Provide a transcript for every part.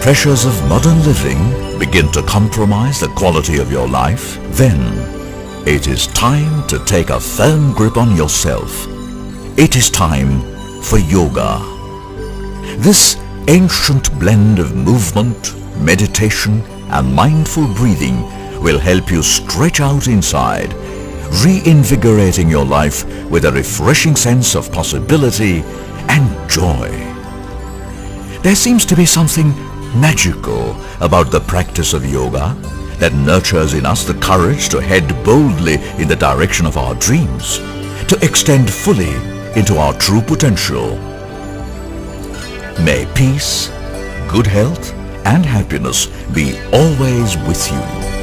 pressures of modern living begin to compromise the quality of your life, then it is time to take a firm grip on yourself. It is time for yoga. This ancient blend of movement, meditation and mindful breathing will help you stretch out inside, reinvigorating your life with a refreshing sense of possibility and joy. There seems to be something magical about the practice of yoga that nurtures in us the courage to head boldly in the direction of our dreams, to extend fully into our true potential. May peace, good health and happiness be always with you.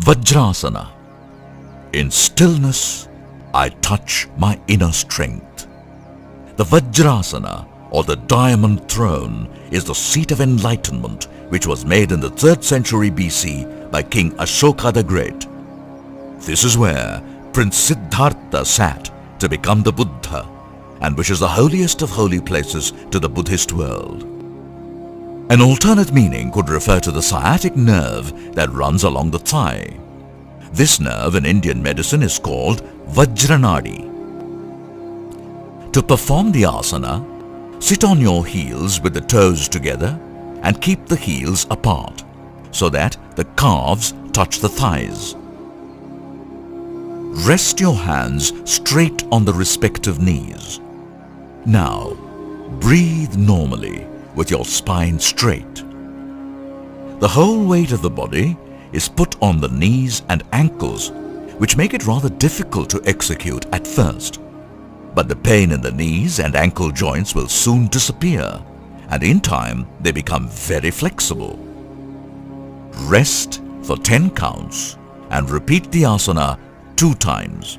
Vajrasana. In stillness, I touch my inner strength. The Vajrasana, or the diamond throne, is the seat of enlightenment which was made in the 3rd century BC by King Ashoka the Great. This is where Prince Siddhartha sat to become the Buddha, and which is the holiest of holy places to the Buddhist world. An alternate meaning could refer to the sciatic nerve that runs along the thigh. This nerve in Indian medicine is called Vajranadi. To perform the asana, sit on your heels with the toes together and keep the heels apart so that the calves touch the thighs. Rest your hands straight on the respective knees. Now, breathe normally with your spine straight. The whole weight of the body is put on the knees and ankles, which make it rather difficult to execute at first. But the pain in the knees and ankle joints will soon disappear, and in time they become very flexible. Rest for 10 counts and repeat the asana 2 times.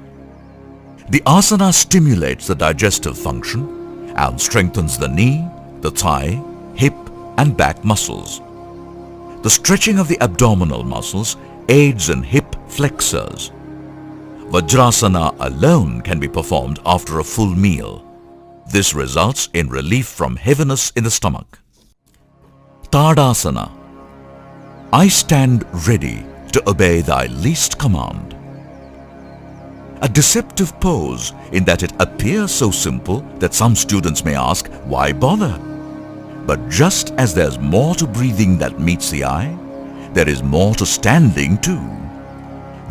The asana stimulates the digestive function and strengthens the knee, the thigh, hip and back muscles. The stretching of the abdominal muscles aids in hip flexors. Vajrasana alone can be performed after a full meal. This results in relief from heaviness in the stomach. Tadasana. I stand ready to obey thy least command. A deceptive pose in that it appears so simple that some students may ask, why bother? But just as there's more to breathing that meets the eye, there is more to standing too.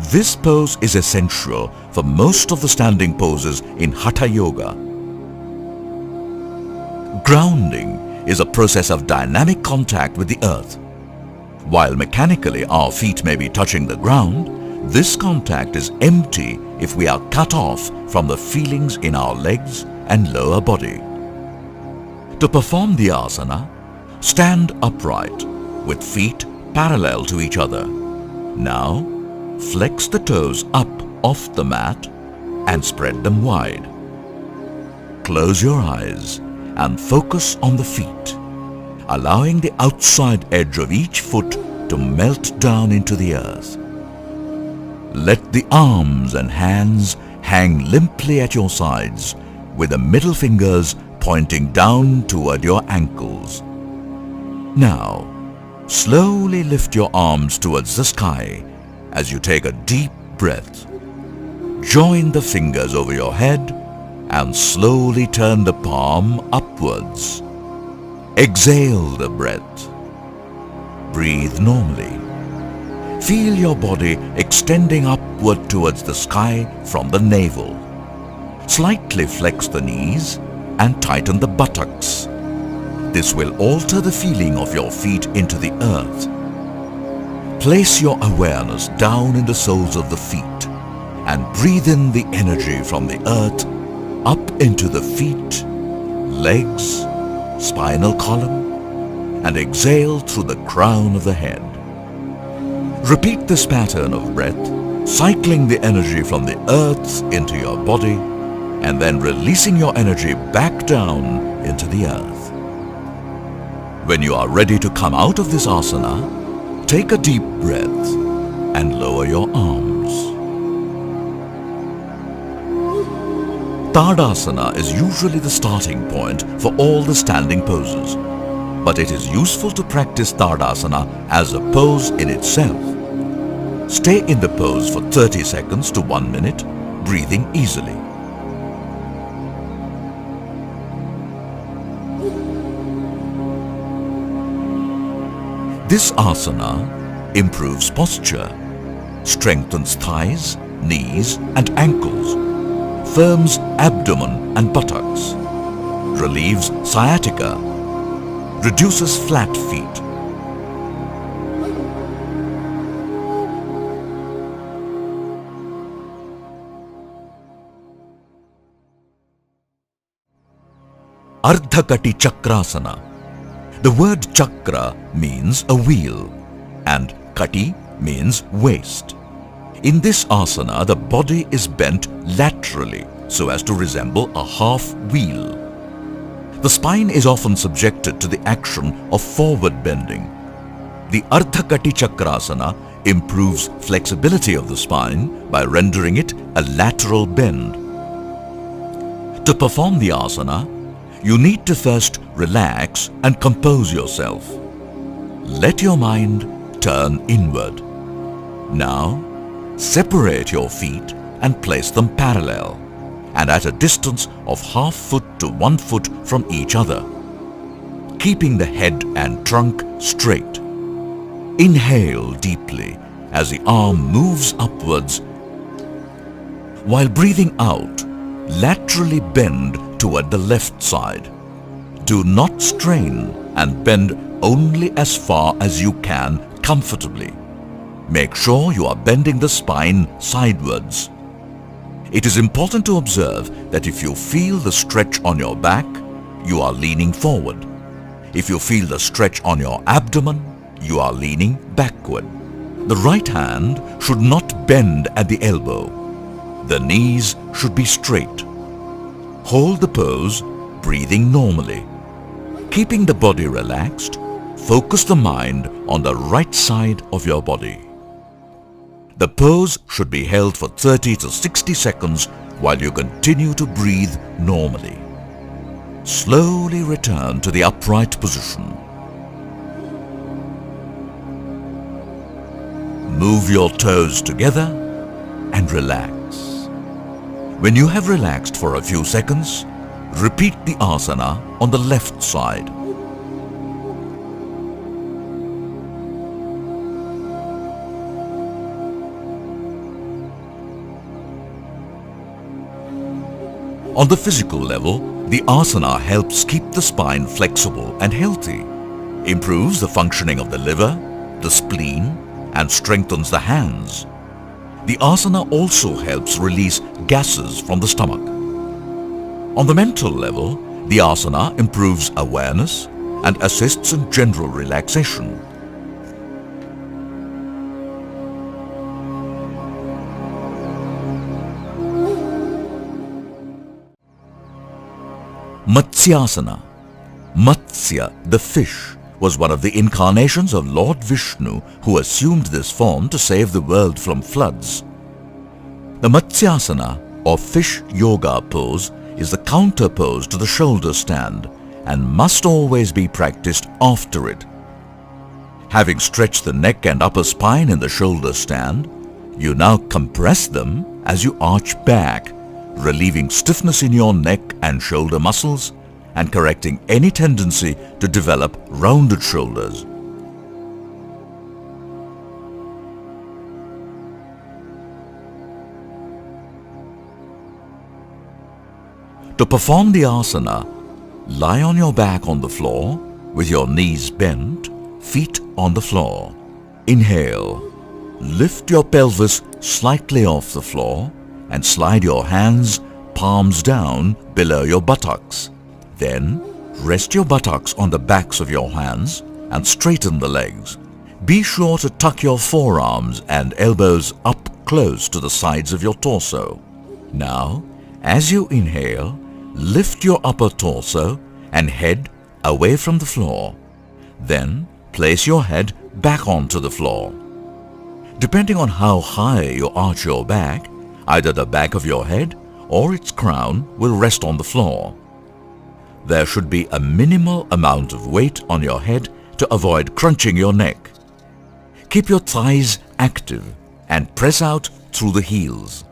This pose is essential for most of the standing poses in Hatha Yoga. Grounding is a process of dynamic contact with the earth. While mechanically our feet may be touching the ground, this contact is empty if we are cut off from the feelings in our legs and lower body. To perform the asana, stand upright with feet parallel to each other. Now, flex the toes up off the mat and spread them wide. Close your eyes and focus on the feet, allowing the outside edge of each foot to melt down into the earth. Let the arms and hands hang limply at your sides with the middle fingers pointing down toward your ankles. Now, slowly lift your arms towards the sky as you take a deep breath. Join the fingers over your head and slowly turn the palm upwards. Exhale the breath. Breathe normally. Feel your body extending upward towards the sky from the navel. Slightly flex the knees and tighten the buttocks. This will alter the feeling of your feet into the earth. Place your awareness down in the soles of the feet and breathe in the energy from the earth up into the feet, legs, spinal column, and exhale through the crown of the head. Repeat this pattern of breath, cycling the energy from the earth into your body and then releasing your energy back down into the earth. When you are ready to come out of this asana, Take a deep breath and lower your arms. Tadasana is usually the starting point for all the standing poses, but it is useful to practice Tadasana as a pose in itself. Stay in the pose for 30 seconds to 1 minute, breathing easily. This asana improves posture, strengthens thighs, knees and ankles, firms abdomen and buttocks, relieves sciatica, reduces flat feet. Aardhakati Chakrasana. The word chakra means a wheel and kati means waist. In this asana, the body is bent laterally so as to resemble a half wheel. The spine is often subjected to the action of forward bending. The Aardhakati Chakrasana improves flexibility of the spine by rendering it a lateral bend. To perform the asana, you need to first relax and compose yourself. Let your mind turn inward. Now, separate your feet and place them parallel and at a distance of ½ foot to 1 foot from each other, keeping the head and trunk straight. Inhale deeply as the arm moves upwards, while breathing out, laterally bend toward the left side. Do not strain and bend only as far as you can comfortably. Make sure you are bending the spine sidewards. It is important to observe that if you feel the stretch on your back, you are leaning forward. If you feel the stretch on your abdomen, you are leaning backward. The right hand should not bend at the elbow. The knees should be straight. Hold the pose, breathing normally. Keeping the body relaxed, focus the mind on the right side of your body. The pose should be held for 30 to 60 seconds while you continue to breathe normally. Slowly return to the upright position. Move your toes together and relax. When you have relaxed for a few seconds, repeat the asana on the left side. On the physical level, the asana helps keep the spine flexible and healthy, improves the functioning of the liver, the spleen, and strengthens the hands. The asana also helps release gases from the stomach. On the mental level, the asana improves awareness and assists in general relaxation. Matsyanasa. Matsya, the fish, was one of the incarnations of Lord Vishnu who assumed this form to save the world from floods. The Matsyasana or fish yoga pose is the counter pose to the shoulder stand and must always be practiced after it. Having stretched the neck and upper spine in the shoulder stand, you now compress them as you arch back, relieving stiffness in your neck and shoulder muscles and correcting any tendency to develop rounded shoulders. To perform the asana, lie on your back on the floor with your knees bent, feet on the floor. Inhale. Lift your pelvis slightly off the floor and slide your hands, palms down below your buttocks. Then, rest your buttocks on the backs of your hands and straighten the legs. Be sure to tuck your forearms and elbows up close to the sides of your torso. Now, as you inhale, lift your upper torso and head away from the floor. Then, place your head back onto the floor. Depending on how high you arch your back, either the back of your head or its crown will rest on the floor. There should be a minimal amount of weight on your head to avoid crunching your neck. Keep your thighs active and press out through the heels.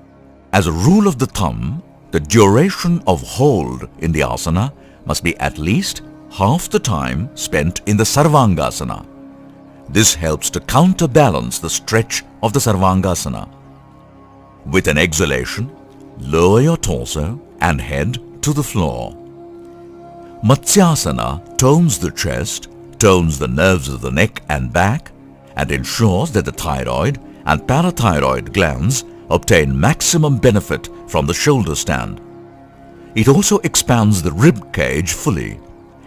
As a rule of the thumb, the duration of hold in the asana must be at least half the time spent in the Sarvangasana. This helps to counterbalance the stretch of the Sarvangasana. With an exhalation, lower your torso and head to the floor. Matsyanasa tones the chest, tones the nerves of the neck and back, and ensures that the thyroid and parathyroid glands obtain maximum benefit from the shoulder stand. It also expands the rib cage fully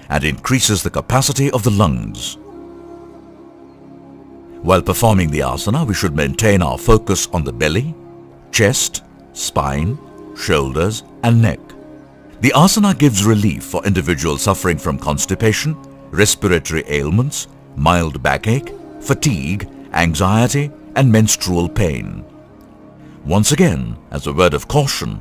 and increases the capacity of the lungs. While performing the asana, we should maintain our focus on the belly, chest, spine, shoulders and neck. The asana gives relief for individuals suffering from constipation, respiratory ailments, mild backache, fatigue, anxiety and menstrual pain. Once again, as a word of caution,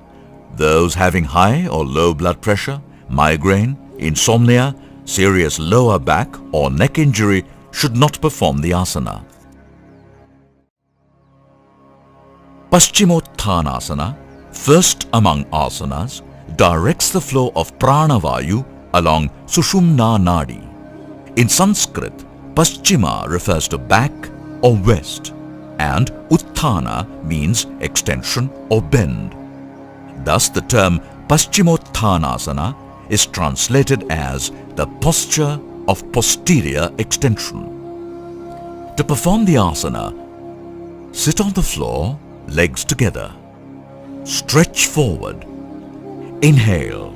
those having high or low blood pressure, migraine, insomnia, serious lower back or neck injury should not perform the asana. Paschimottanasana, first among asanas, directs the flow of pranavayu along Sushumna Nadi. In Sanskrit, Paschima refers to back or west, and Utthana means extension or bend. Thus, the term Paschimottanasana is translated as the posture of posterior extension. To perform the asana, sit on the floor, legs together. Stretch forward. Inhale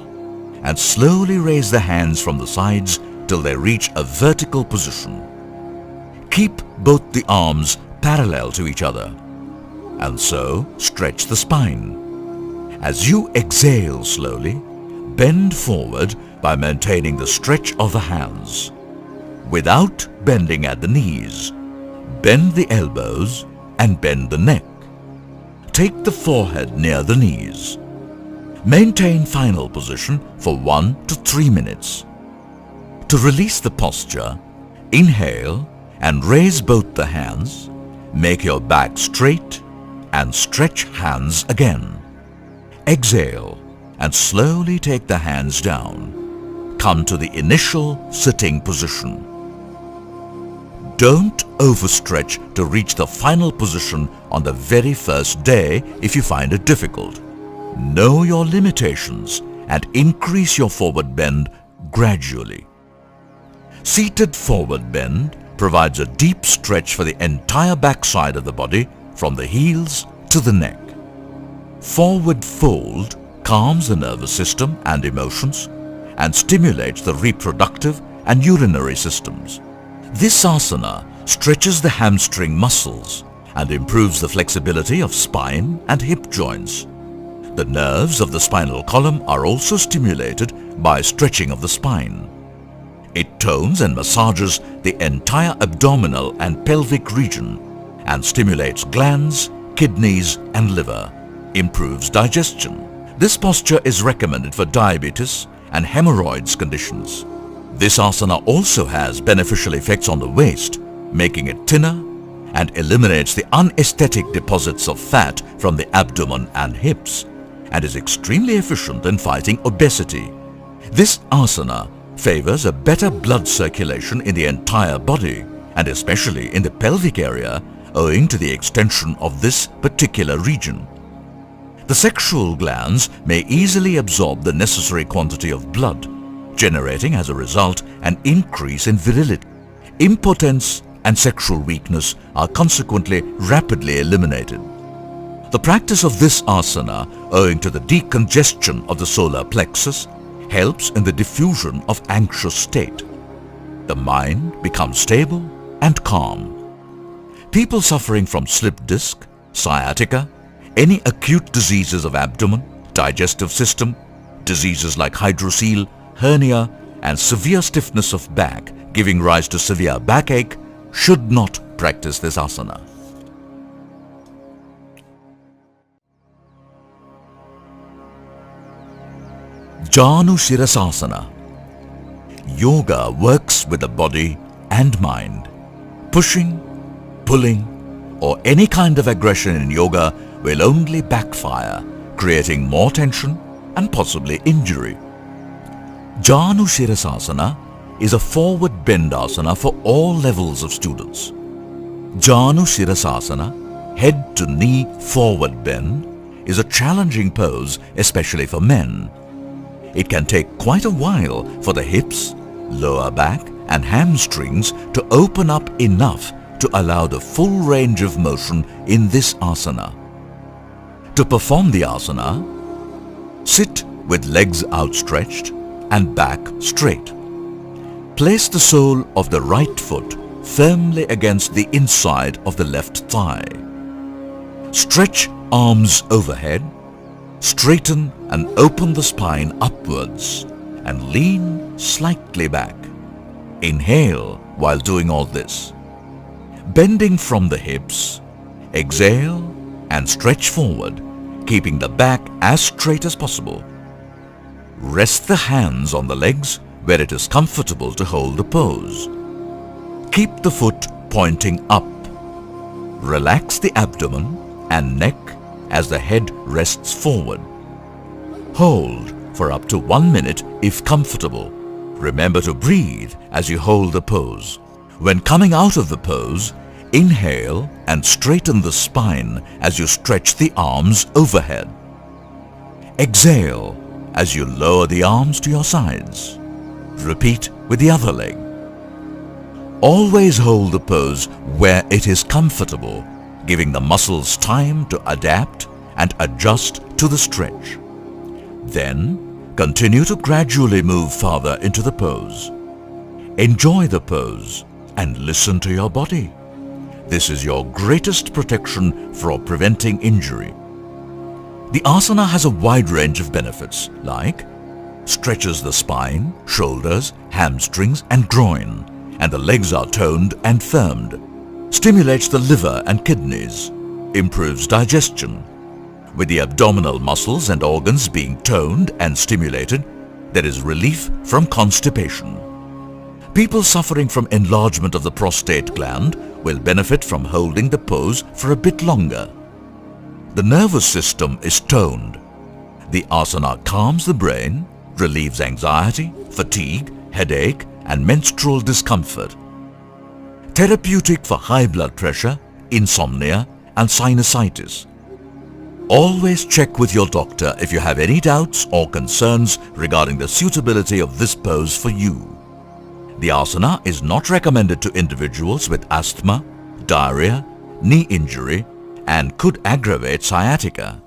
and slowly raise the hands from the sides till they reach a vertical position. Keep both the arms parallel to each other, and so stretch the spine. As you exhale slowly, bend forward by maintaining the stretch of the hands. Without bending at the knees, bend the elbows and bend the neck. Take the forehead near the knees. Maintain final position for 1 to 3 minutes. To release the posture, inhale and raise both the hands. Make your back straight and stretch hands again. Exhale and slowly take the hands down. Come to the initial sitting position. Don't overstretch to reach the final position on the very first day if you find it difficult. Know your limitations and increase your forward bend gradually. Seated forward bend provides a deep stretch for the entire backside of the body from the heels to the neck. Forward fold calms the nervous system and emotions and stimulates the reproductive and urinary systems. This asana stretches the hamstring muscles and improves the flexibility of spine and hip joints. The nerves of the spinal column are also stimulated by stretching of the spine. It tones and massages the entire abdominal and pelvic region and stimulates glands, kidneys and liver, improves digestion. This posture is recommended for diabetes and hemorrhoids conditions. This asana also has beneficial effects on the waist, making it thinner and eliminates the unesthetic deposits of fat from the abdomen and hips, and is extremely efficient in fighting obesity. This asana favors a better blood circulation in the entire body and especially in the pelvic area owing to the extension of this particular region. The sexual glands may easily absorb the necessary quantity of blood, generating as a result an increase in virility. Impotence and sexual weakness are consequently rapidly eliminated. The practice of this asana, owing to the decongestion of the solar plexus, helps in the diffusion of anxious state. The mind becomes stable and calm. People suffering from slip disc, sciatica, any acute diseases of abdomen, digestive system, diseases like hydrocele, hernia, and severe stiffness of back, giving rise to severe backache, should not practice this asana. Jaanu Sirasana. Yoga works with the body and mind. Pushing, pulling, or any kind of aggression in yoga will only backfire, creating more tension and possibly injury. Jaanu Sirasana is a forward bend asana for all levels of students. Jaanu Sirasana, head to knee forward bend, is a challenging pose, especially for men. It can take quite a while for the hips, lower back and hamstrings to open up enough to allow the full range of motion in this asana. To perform the asana, sit with legs outstretched and back straight. Place the sole of the right foot firmly against the inside of the left thigh. Stretch arms overhead. Straighten and open the spine upwards and lean slightly back. Inhale while doing all this. Bending from the hips, exhale and stretch forward, keeping the back as straight as possible. Rest the hands on the legs where it is comfortable to hold the pose. Keep the foot pointing up. Relax the abdomen and neck as the head rests forward. Hold for up to 1 minute if comfortable. Remember to breathe as you hold the pose. When coming out of the pose, inhale and straighten the spine as you stretch the arms overhead. Exhale as you lower the arms to your sides. Repeat with the other leg. Always hold the pose where it is comfortable, giving the muscles time to adapt and adjust to the stretch. Then, continue to gradually move farther into the pose. Enjoy the pose and listen to your body. This is your greatest protection for preventing injury. The asana has a wide range of benefits like stretches the spine, shoulders, hamstrings and groin, and the legs are toned and firmed. Stimulates the liver and kidneys, improves digestion. With the abdominal muscles and organs being toned and stimulated, there is relief from constipation. People suffering from enlargement of the prostate gland will benefit from holding the pose for a bit longer. The nervous system is toned. The asana calms the brain, relieves anxiety, fatigue, headache, and menstrual discomfort. Therapeutic for high blood pressure, insomnia, and sinusitis. Always check with your doctor if you have any doubts or concerns regarding the suitability of this pose for you. The asana is not recommended to individuals with asthma, diarrhea, knee injury, and could aggravate sciatica.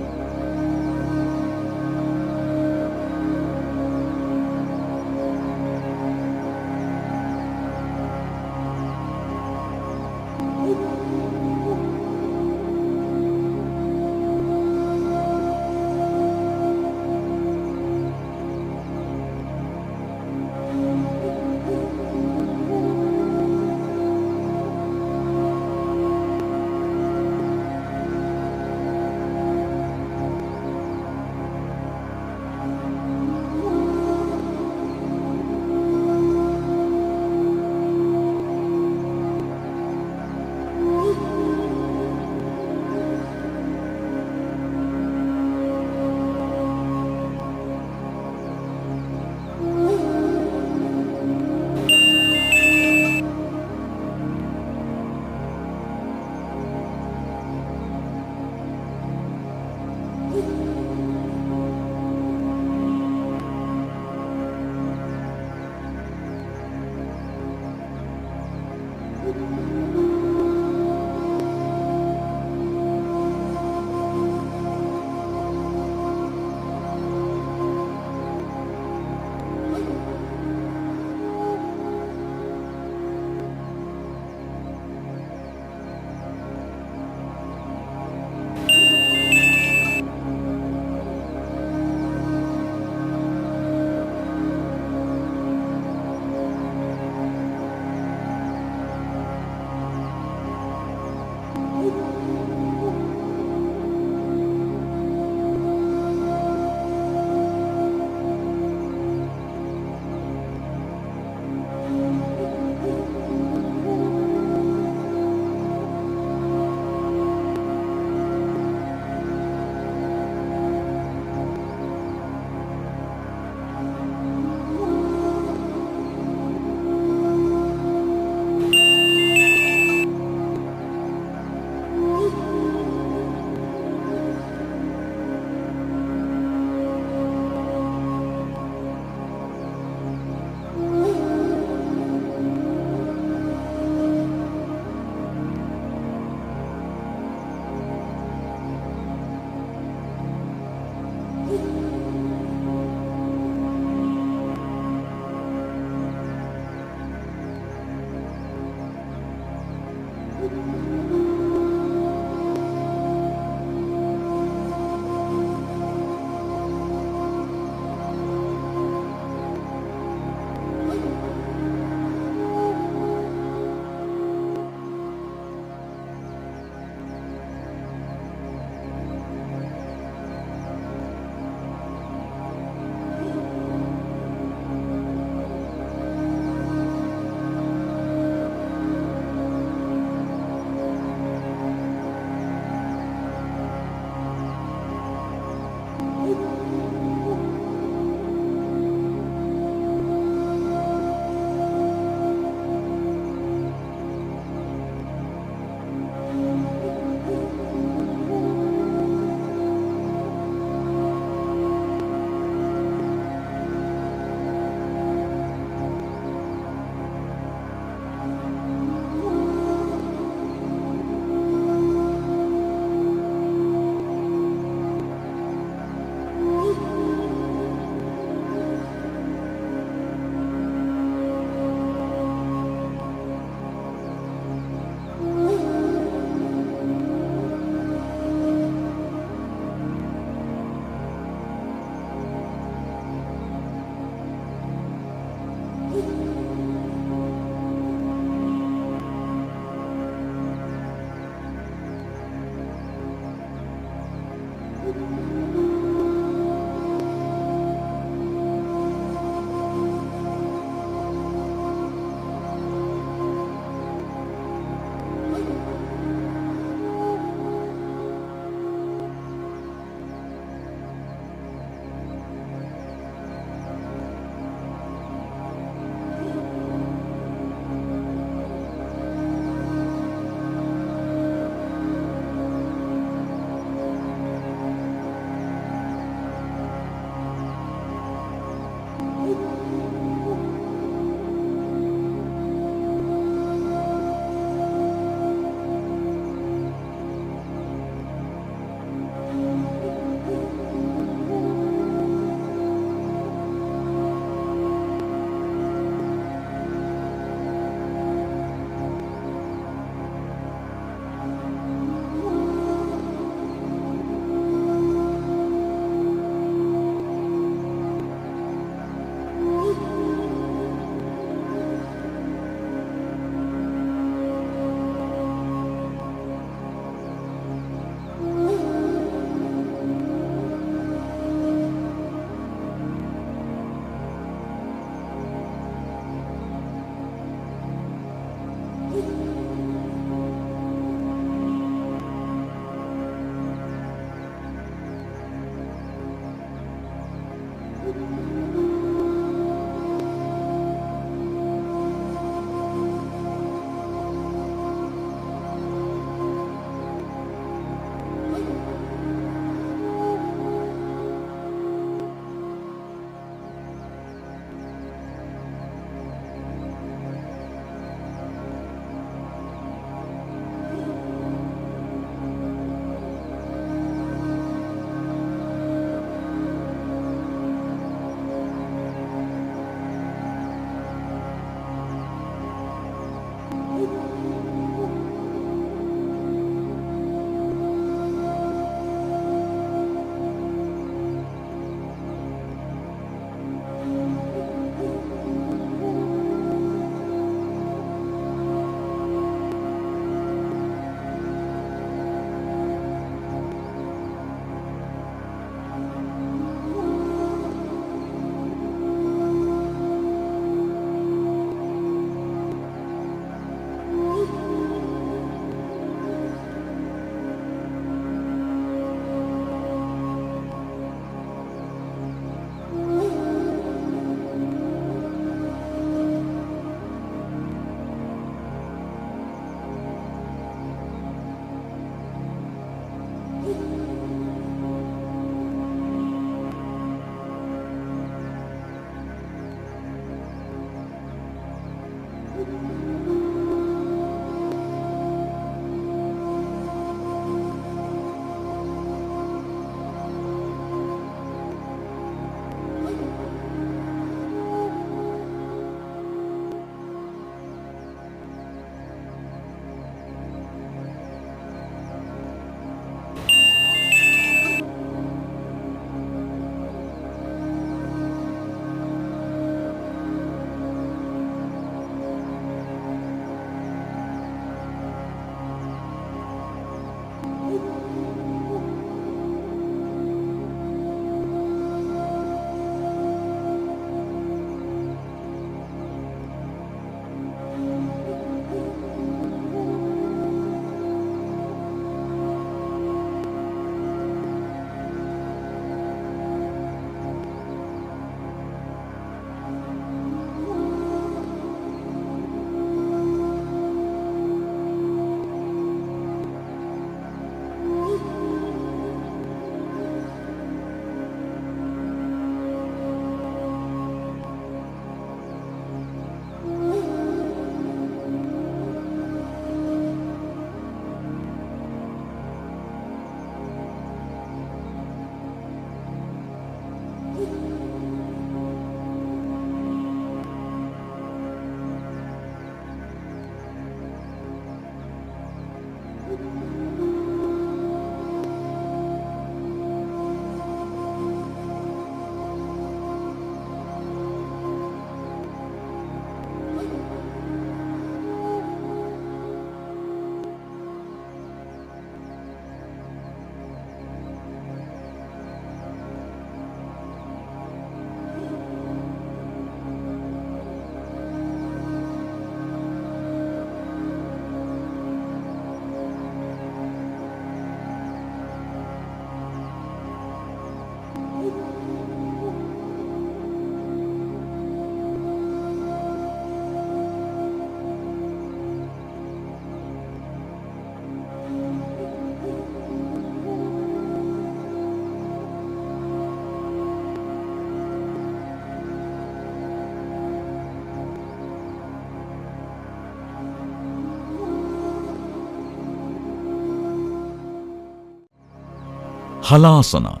Halasana.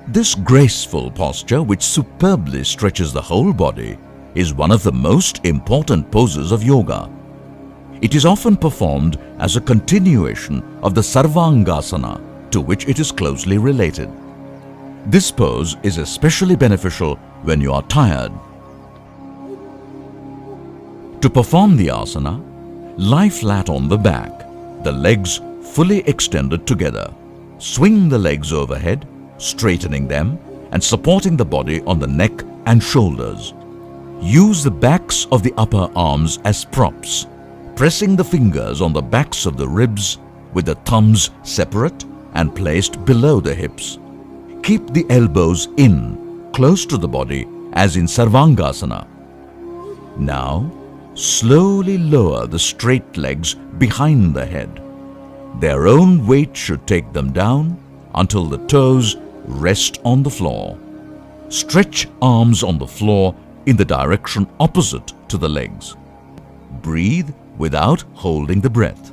This graceful posture, which superbly stretches the whole body, is one of the most important poses of yoga. It is often performed as a continuation of the Sasangasana, to which it is closely related. This pose is especially beneficial when you are tired. To perform the asana, lie flat on the back, the legs fully extended together. Swing the legs overhead, straightening them and supporting the body on the neck and shoulders. Use the backs of the upper arms as props, pressing the fingers on the backs of the ribs with the thumbs separate and placed below the hips. Keep the elbows in, close to the body as in Sasangasana. Now, slowly lower the straight legs behind the head. Their own weight should take them down until the toes rest on the floor. Stretch arms on the floor in the direction opposite to the legs. Breathe without holding the breath.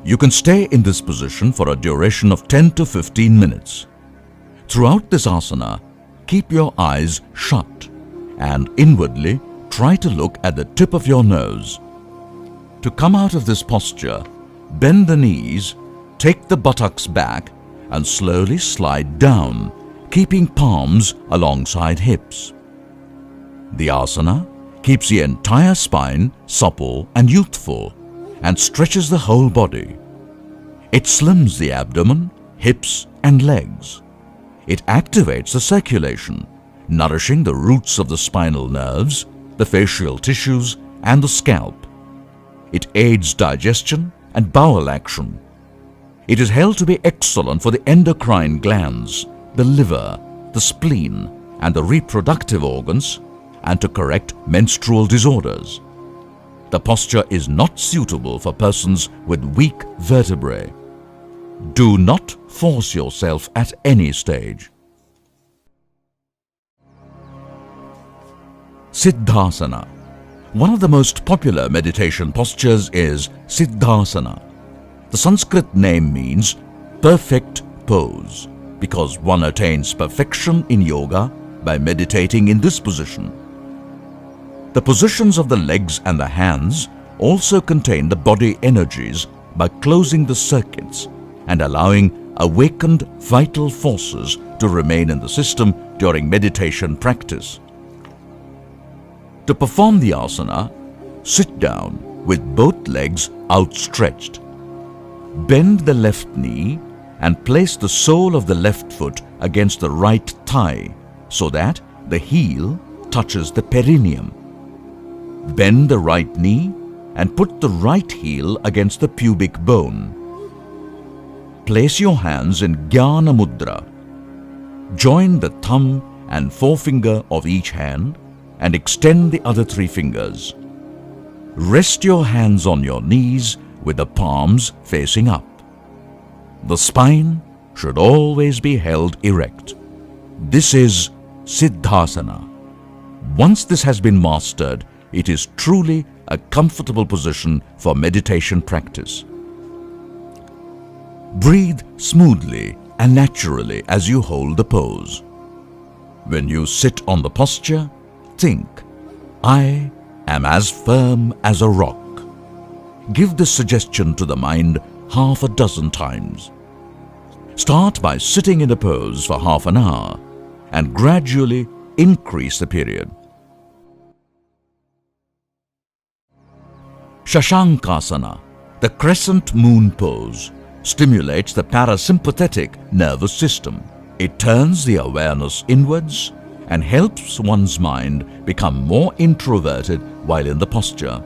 You can stay in this position for a duration of 10 to 15 minutes. Throughout this asana, keep your eyes shut and inwardly try to look at the tip of your nose. To come out of this posture, bend the knees, take the buttocks back and slowly slide down, keeping palms alongside hips. The asana keeps the entire spine supple and youthful and stretches the whole body. It slims the abdomen, hips and legs. It activates the circulation, nourishing the roots of the spinal nerves, the facial tissues and the scalp. It aids digestion and bowel action. It is held to be excellent for the endocrine glands, the liver, the spleen and the reproductive organs, and to correct menstrual disorders. The posture is not suitable for persons with weak vertebrae. Do not force yourself at any stage. Siddhasana. One of the most popular meditation postures is Siddhasana. The Sanskrit name means perfect pose because one attains perfection in yoga by meditating in this position. The positions of the legs and the hands also contain the body energies by closing the circuits and allowing awakened vital forces to remain in the system during meditation practice. To perform the asana, sit down with both legs outstretched. Bend the left knee and place the sole of the left foot against the right thigh so that the heel touches the perineum. Bend the right knee and put the right heel against the pubic bone. Place your hands in Jnana Mudra. Join the thumb and forefinger of each hand and extend the other three fingers. Rest your hands on your knees with the palms facing up. The spine should always be held erect. This is Siddhasana. Once this has been mastered, it is truly a comfortable position for meditation practice. Breathe smoothly and naturally as you hold the pose. When you sit on the posture, think, I am as firm as a rock. Give this suggestion to the mind half a dozen times. Start by sitting in a pose for half an hour and gradually increase the period. Sasangasana, the crescent moon pose, stimulates the parasympathetic nervous system. It turns the awareness inwards and helps one's mind become more introverted while in the posture.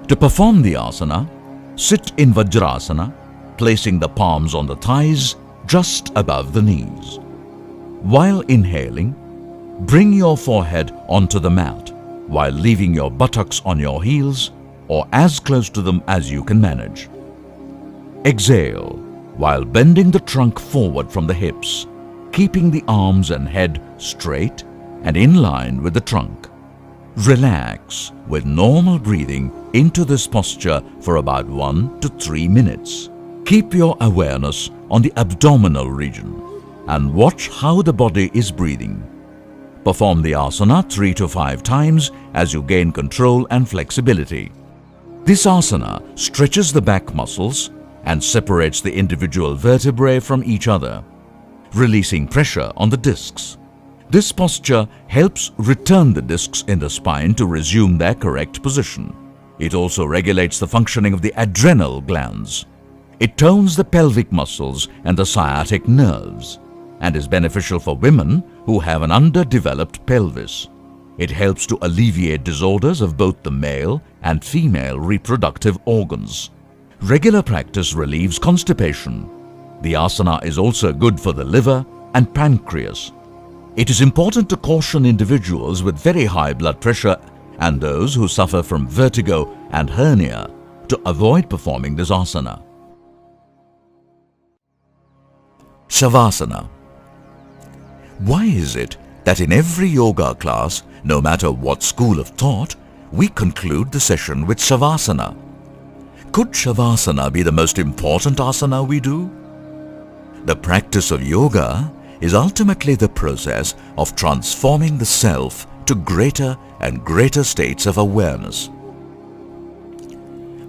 To perform the asana, sit in Vajrasana, placing the palms on the thighs just above the knees. While inhaling, bring your forehead onto the mat while leaving your buttocks on your heels or as close to them as you can manage. Exhale while bending the trunk forward from the hips, keeping the arms and head straight and in line with the trunk. Relax with normal breathing into this posture for about 1 to 3 minutes. Keep your awareness on the abdominal region and watch how the body is breathing. Perform the asana 3 to 5 times as you gain control and flexibility. This asana stretches the back muscles and separates the individual vertebrae from each other, releasing pressure on the discs. This posture helps return the discs in the spine to resume their correct position. It also regulates the functioning of the adrenal glands. It tones the pelvic muscles and the sciatic nerves and is beneficial for women who have an underdeveloped pelvis. It helps to alleviate disorders of both the male and female reproductive organs. Regular practice relieves constipation. The asana is also good for the liver and pancreas. It is important to caution individuals with very high blood pressure and those who suffer from vertigo and hernia to avoid performing this asana. Savasana. Why is it that in every yoga class, no matter what school of thought, we conclude the session with Savasana? Could Savasana be the most important asana we do? The practice of yoga is ultimately the process of transforming the self to greater and greater states of awareness.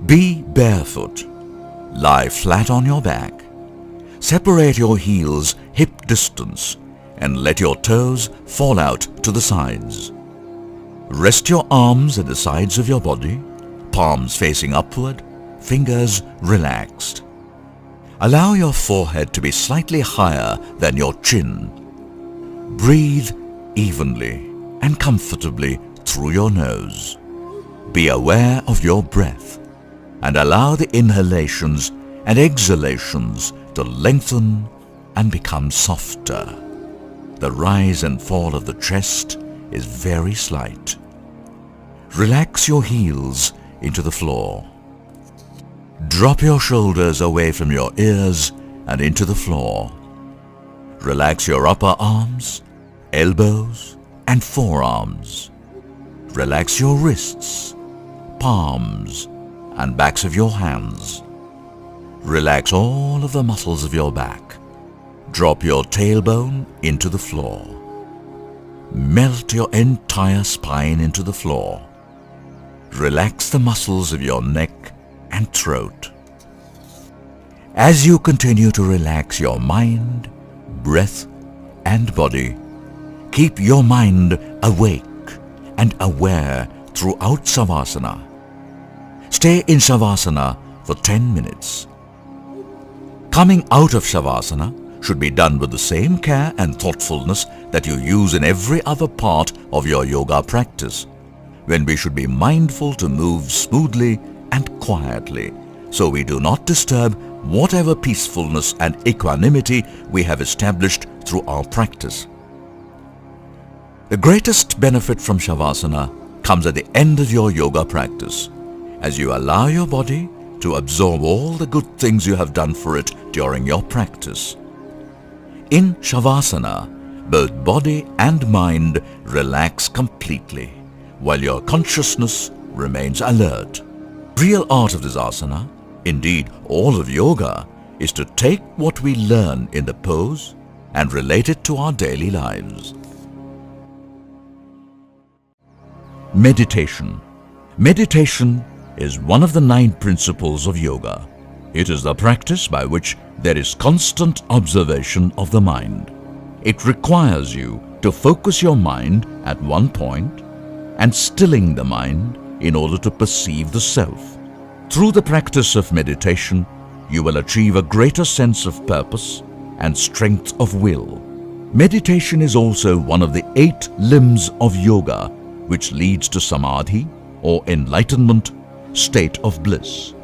Be barefoot. Lie flat on your back. Separate your heels hip distance and let your toes fall out to the sides. Rest your arms at the sides of your body, palms facing upward, fingers relaxed. Allow your forehead to be slightly higher than your chin. Breathe evenly and comfortably through your nose. Be aware of your breath and allow the inhalations and exhalations to lengthen and become softer. The rise and fall of the chest is very slight. Relax your heels into the floor. Drop your shoulders away from your ears and into the floor. Relax your upper arms, elbows, and forearms. Relax your wrists, palms, and backs of your hands. Relax all of the muscles of your back. Drop your tailbone into the floor. Melt your entire spine into the floor. Relax the muscles of your neck and throat. As you continue to relax your mind, breath, and body, keep your mind awake and aware throughout Savasana. Stay in Savasana for 10 minutes. Coming out of Savasana should be done with the same care and thoughtfulness that you use in every other part of your yoga practice, when we should be mindful to move smoothly and quietly, so we do not disturb whatever peacefulness and equanimity we have established through our practice. The greatest benefit from Savasana comes at the end of your yoga practice, as you allow your body to absorb all the good things you have done for it during your practice. In Savasana, both body and mind relax completely, while your consciousness remains alert. Real art of this asana, indeed all of yoga, is to take what we learn in the pose and relate it to our daily lives. Meditation. Meditation is one of the 9 principles of yoga. It is the practice by which there is constant observation of the mind. It requires you to focus your mind at one point and stilling the mind in order to perceive the self. Through the practice of meditation, you will achieve a greater sense of purpose and strength of will. Meditation is also one of the 8 limbs of yoga, which leads to samadhi or enlightenment, state of bliss.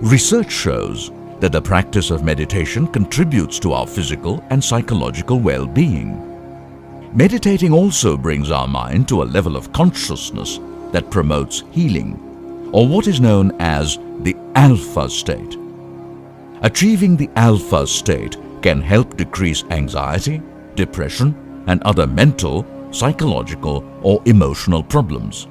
Research shows that the practice of meditation contributes to our physical and psychological well-being. Meditating also brings our mind to a level of consciousness that promotes healing, or what is known as the alpha state. Achieving the alpha state can help decrease anxiety, depression, and other mental, psychological, or emotional problems.